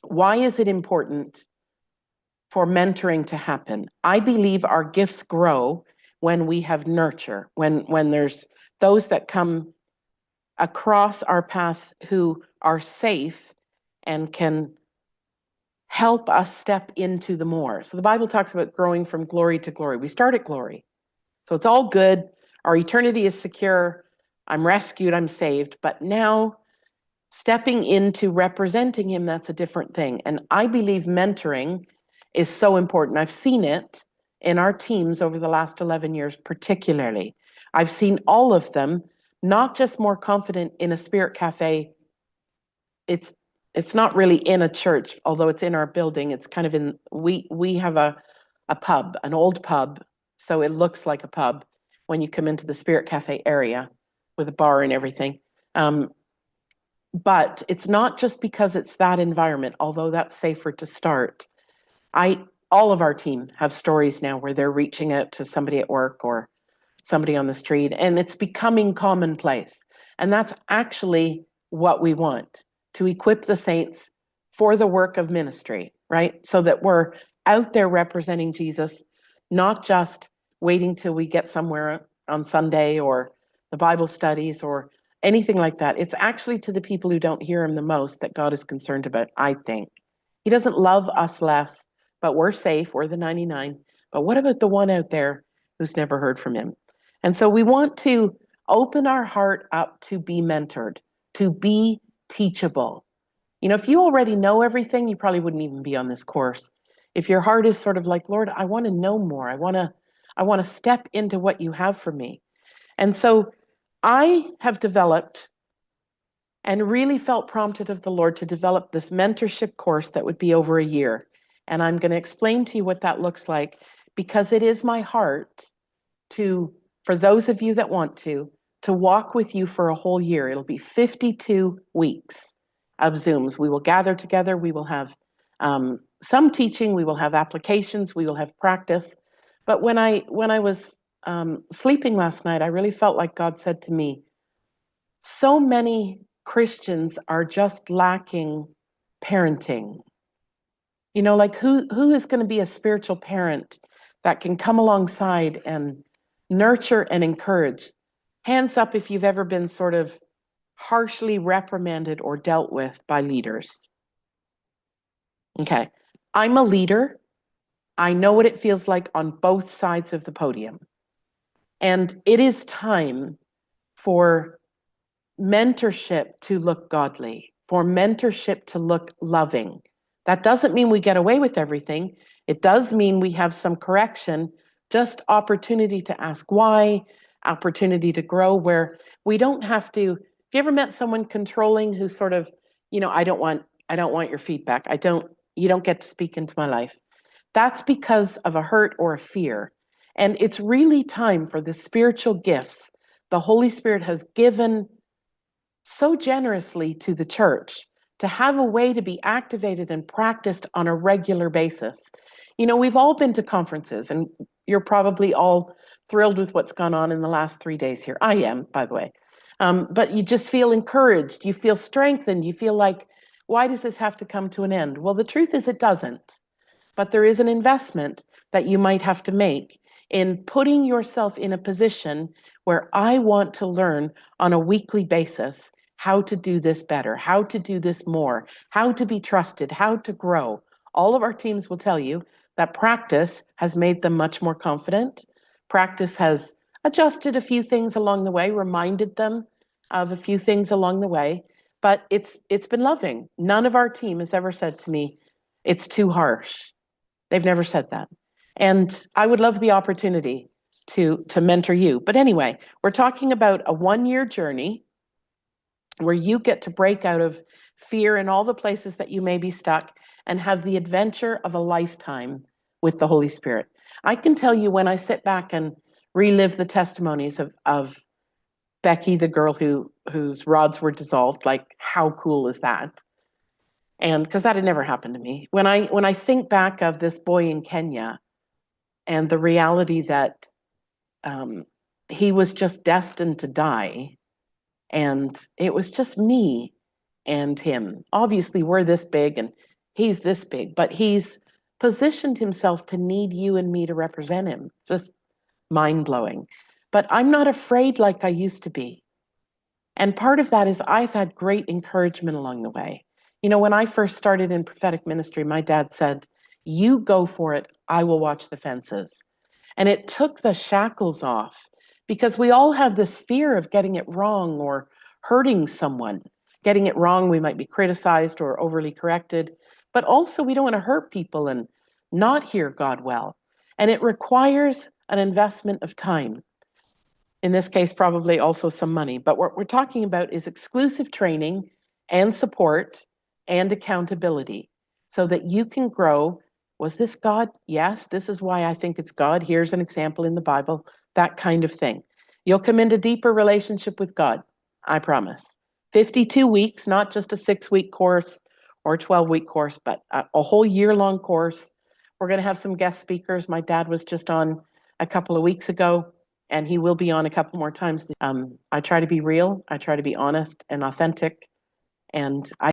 Why is it important for mentoring to happen? I believe our gifts grow when we have nurture, when there's those that come across our path who are safe and can help us step into the more. So the Bible talks about growing from glory to glory. We start at glory. So it's all good. Our eternity is secure. I'm rescued, I'm saved. But now stepping into representing him, that's a different thing. And I believe mentoring is so important. I've seen it in our teams over the last 11 years, particularly. I've seen all of them, not just more confident in a spirit cafe. It's not really in a church, although it's in our building. It's kind of in, we have a pub, an old pub. So it looks like a pub when you come into the spirit cafe area with a bar and everything. But it's not just because it's that environment, although that's safer to start. All of our team have stories now where they're reaching out to somebody at work or somebody on the street, and it's becoming commonplace. And that's actually what we want, to equip the saints for the work of ministry, right? So that we're out there representing Jesus, not just waiting till we get somewhere on Sunday or the Bible studies or anything like that. It's actually to the people who don't hear him the most that God is concerned about, I think. He doesn't love us less, but we're safe, we're the 99. But what about the one out there who's never heard from him? And so we want to open our heart up to be mentored, to be teachable. You know, if you already know everything, you probably wouldn't even be on this course. If your heart is sort of like, Lord, I want to know more. I want to step into what you have for me. And so I have developed and really felt prompted of the Lord to develop this mentorship course that would be over a year. And I'm going to explain to you what that looks like, because it is my heart to, for those of you that want to walk with you for a whole year. It'll be 52 weeks of Zooms. We will gather together. We will have some teaching. We will have applications. We will have practice. But when I was sleeping last night, I really felt like God said to me, so many Christians are just lacking parenting. You know, like who is going to be a spiritual parent that can come alongside and nurture and encourage? Hands up if you've ever been sort of harshly reprimanded or dealt with by leaders. Okay, I'm a leader. I know what it feels like on both sides of the podium. And it is time for mentorship to look godly, for mentorship to look loving. That doesn't mean we get away with everything. It does mean we have some correction, just opportunity to ask why, opportunity to grow, where we don't have to. Have you ever met someone controlling who's sort of, you know, I don't want your feedback. You don't get to speak into my life. That's because of a hurt or a fear. And it's really time for the spiritual gifts the Holy Spirit has given so generously to the church to have a way to be activated and practiced on a regular basis. You know, we've all been to conferences, and you're probably all thrilled with what's gone on in the last 3 days here. I am, by the way. But you just feel encouraged, you feel strengthened, you feel like, why does this have to come to an end? Well, the truth is it doesn't. But there is an investment that you might have to make in putting yourself in a position where I want to learn on a weekly basis how to do this better, how to do this more, how to be trusted, how to grow. All of our teams will tell you that practice has made them much more confident. Practice has adjusted a few things along the way, reminded them of a few things along the way, but it's been loving. None of our team has ever said to me, it's too harsh. They've never said that. And I would love the opportunity to mentor you. But anyway, we're talking about a 1-year journey where you get to break out of fear in all the places that you may be stuck and have the adventure of a lifetime with the Holy Spirit. I can tell you, when I sit back and relive the testimonies of Becky, the girl whose rods were dissolved, like, how cool is that? And because that had never happened to me. When I think back of this boy in Kenya and the reality that he was just destined to die, and it was just me and him. Obviously, we're this big, and He's this big, but he's positioned himself to need you and me to represent him. It's just mind blowing. But I'm not afraid like I used to be. And part of that is I've had great encouragement along the way. You know, when I first started in prophetic ministry, my dad said, "You go for it, I will watch the fences." And it took the shackles off because we all have this fear of getting it wrong or hurting someone. Getting it wrong, we might be criticized or overly corrected, but also we don't want to hurt people and not hear God well. And it requires an investment of time. In this case, probably also some money. But what we're talking about is exclusive training and support and accountability so that you can grow. Was this God? Yes, this is why I think it's God. Here's an example in the Bible, that kind of thing. You'll come into deeper relationship with God, I promise. 52 weeks, not just a 6-week course or 12-week course, but a whole year-long course. We're going to have some guest speakers. My dad was just on a couple of weeks ago, and he will be on a couple more times. I try to be real, I try to be honest and authentic, and I